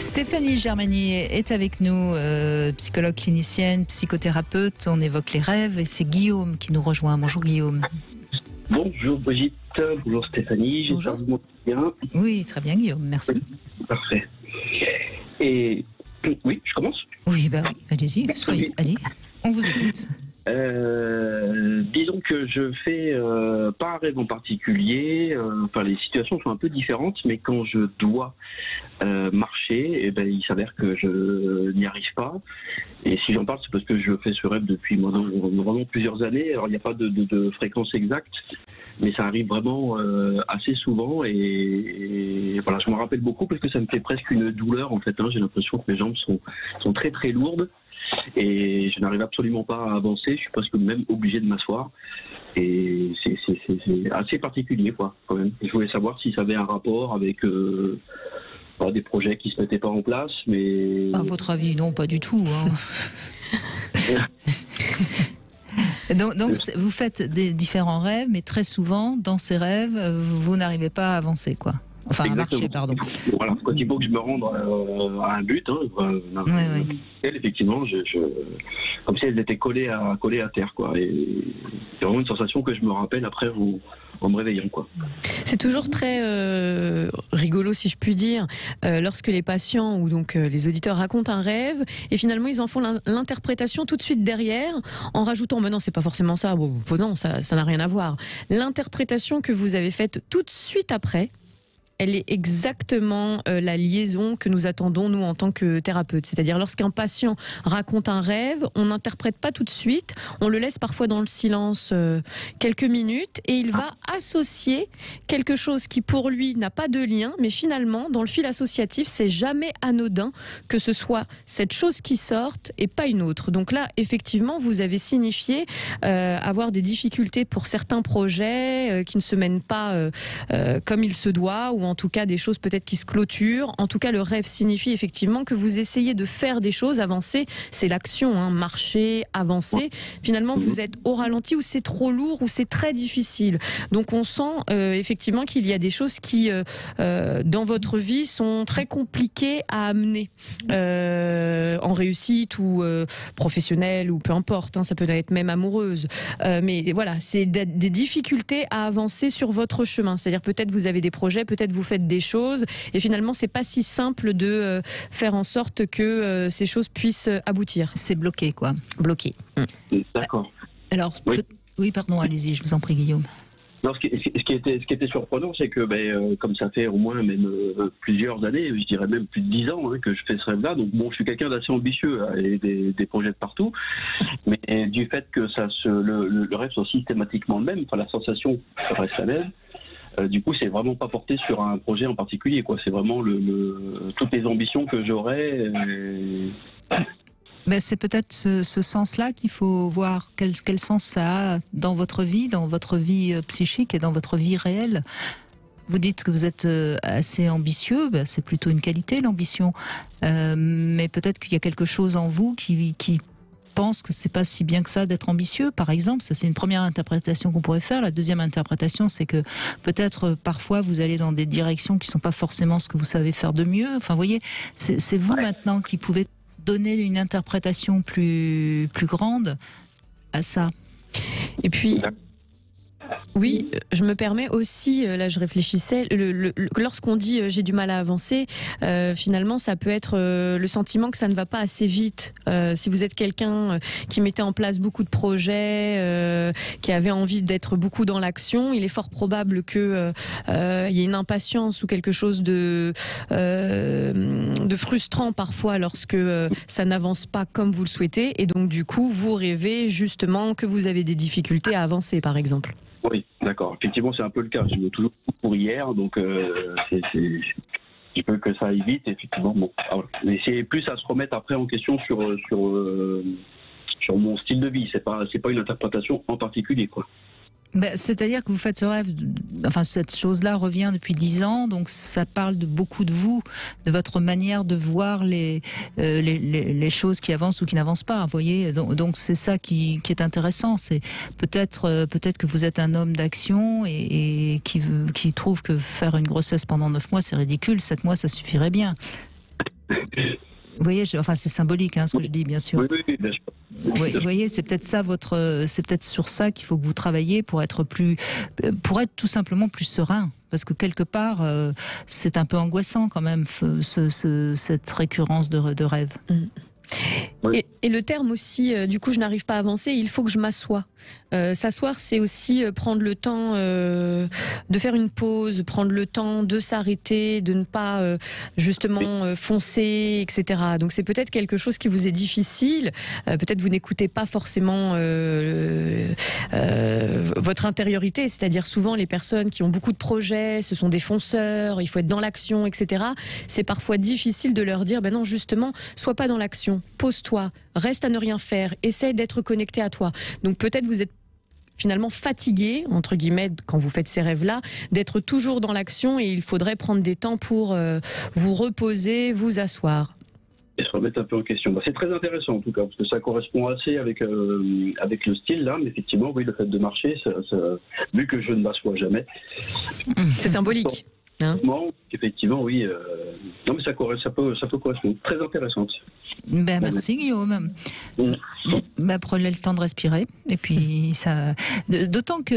Stéphanie Germani est avec nous, psychologue clinicienne, psychothérapeute. On évoque les rêves et c'est Guillaume qui nous rejoint. Bonjour Guillaume. Bonjour Brigitte, bonjour Stéphanie, j'espère que vous m'entendez bien. Oui, très bien Guillaume, merci. Parfait. Et oui, je commence. Oui, allez-y, allez, on vous écoute. Disons que je fais pas un rêve en particulier, les situations sont un peu différentes, mais quand je dois marcher, il s'avère que je n'y arrive pas. Et si j'en parle, c'est parce que je fais ce rêve depuis vraiment plusieurs années. Alors il n'y a pas de fréquence exacte, mais ça arrive vraiment assez souvent. Et voilà, je m'en rappelle beaucoup parce que ça me fait presque une douleur en fait. J'ai l'impression que mes jambes sont très très lourdes. Et je n'arrive absolument pas à avancer, je suis presque même obligé de m'asseoir. Et c'est assez particulier, quoi, quand même. Je voulais savoir si ça avait un rapport avec des projets qui ne se mettaient pas en place, mais... À votre avis, non, pas du tout. Donc, vous faites des différents rêves, mais très souvent, dans ces rêves, vous n'arrivez pas à avancer, quoi. Enfin, à marcher, pardon. Voilà, quand il faut que je me rende à un but, oui. Effectivement, comme si elles étaient collées à terre, quoi. Et c'est vraiment une sensation que je me rappelle après en me réveillant, quoi. C'est toujours très rigolo, si je puis dire, lorsque les patients ou donc les auditeurs racontent un rêve et finalement ils en font l'interprétation tout de suite derrière en rajoutant non, c'est pas forcément ça, non, ça n'a rien à voir. L'interprétation que vous avez faite tout de suite après, elle est exactement la liaison que nous attendons, nous, en tant que thérapeutes. C'est-à-dire, lorsqu'un patient raconte un rêve, on n'interprète pas tout de suite, on le laisse parfois dans le silence quelques minutes, et il va associer quelque chose qui, pour lui, n'a pas de lien, mais finalement, dans le fil associatif, c'est jamais anodin que ce soit cette chose qui sorte et pas une autre. Donc là, effectivement, vous avez signifié avoir des difficultés pour certains projets qui ne se mènent pas comme il se doit, ou en tout cas des choses peut-être qui se clôturent. En tout cas, le rêve signifie effectivement que vous essayez de faire des choses, avancer, c'est l'action, marcher, avancer. Finalement, vous êtes au ralenti ou c'est trop lourd ou c'est très difficile. Donc on sent effectivement qu'il y a des choses qui, dans votre vie, sont très compliquées à amener en réussite ou professionnelle ou peu importe, ça peut être même amoureuse. Mais voilà, c'est des difficultés à avancer sur votre chemin. C'est-à-dire peut-être vous avez des projets, peut-être vous faites des choses et finalement c'est pas si simple de faire en sorte que ces choses puissent aboutir. C'est bloqué, quoi. Bloqué. D'accord. Alors, oui, pardon, allez-y, je vous en prie Guillaume. Non, ce qui était surprenant, c'est que comme ça fait au moins même plusieurs années, je dirais même plus de 10 ans que je fais ce rêve-là, donc bon, je suis quelqu'un d'assez ambitieux et des projets de partout, mais du fait que le rêve soit systématiquement le même, la sensation reste la même. Du coup, c'est vraiment pas porté sur un projet en particulier, quoi. C'est vraiment toutes les ambitions que j'aurais. Mais c'est peut-être ce sens-là qu'il faut voir. Quel sens ça a dans votre vie psychique et dans votre vie réelle. Vous dites que vous êtes assez ambitieux, c'est plutôt une qualité, l'ambition. Mais peut-être qu'il y a quelque chose en vous qui pense que c'est pas si bien que ça d'être ambitieux, par exemple. Ça, c'est une première interprétation qu'on pourrait faire. La deuxième interprétation, c'est que peut-être parfois vous allez dans des directions qui sont pas forcément ce que vous savez faire de mieux. Enfin, vous voyez, c'est vous maintenant qui pouvez donner une interprétation plus grande à ça. Et puis... Oui, je me permets aussi, là je réfléchissais, lorsqu'on dit j'ai du mal à avancer, finalement ça peut être le sentiment que ça ne va pas assez vite. Si vous êtes quelqu'un qui mettait en place beaucoup de projets, qui avait envie d'être beaucoup dans l'action, il est fort probable qu'il y ait une impatience ou quelque chose de frustrant parfois lorsque ça n'avance pas comme vous le souhaitez, et donc du coup vous rêvez justement que vous avez des difficultés à avancer, par exemple. Oui, d'accord. Effectivement, c'est un peu le cas. Je veux toujours pour hier, donc je veux que ça aille vite. Effectivement, bon. Mais c'est plus à se remettre après en question sur mon style de vie. C'est pas une interprétation en particulier, quoi. C'est-à-dire que vous faites ce rêve, cette chose-là revient depuis 10 ans, donc ça parle beaucoup de vous, de votre manière de voir les choses qui avancent ou qui n'avancent pas, vous voyez. Donc c'est ça qui est intéressant, c'est peut-être que vous êtes un homme d'action et qui trouve que faire une grossesse pendant 9 mois c'est ridicule, 7 mois ça suffirait bien. Vous voyez, enfin c'est symbolique ce que je dis, bien sûr. Oui, bien sûr. Oui, vous voyez, c'est peut-être ça c'est peut-être sur ça qu'il faut que vous travaillez pour être tout simplement plus serein. Parce que quelque part, c'est un peu angoissant quand même, cette récurrence de rêve. Oui. Et le terme aussi, du coup, je n'arrive pas à avancer, il faut que je m'assoie. S'asseoir, c'est aussi prendre le temps de faire une pause, prendre le temps de s'arrêter, de ne pas justement foncer, etc. Donc c'est peut-être quelque chose qui vous est difficile. Peut-être vous n'écoutez pas forcément votre intériorité, c'est-à-dire souvent les personnes qui ont beaucoup de projets, ce sont des fonceurs, il faut être dans l'action, etc. C'est parfois difficile de leur dire, ben non, justement, sois pas dans l'action, pose-toi, reste à ne rien faire, essaye d'être connecté à toi. Donc peut-être vous êtes finalement fatigué, entre guillemets, quand vous faites ces rêves-là, d'être toujours dans l'action, et il faudrait prendre des temps pour vous reposer, vous asseoir. Et se remettre un peu en question. C'est très intéressant en tout cas, parce que ça correspond assez avec le style là, mais effectivement, oui, le fait de marcher, vu que je ne m'assois jamais. C'est symbolique. Effectivement, oui. Non, mais ça peut correspondre. Très intéressante. Merci Guillaume. Prenez le temps de respirer. Et puis ça. D'autant que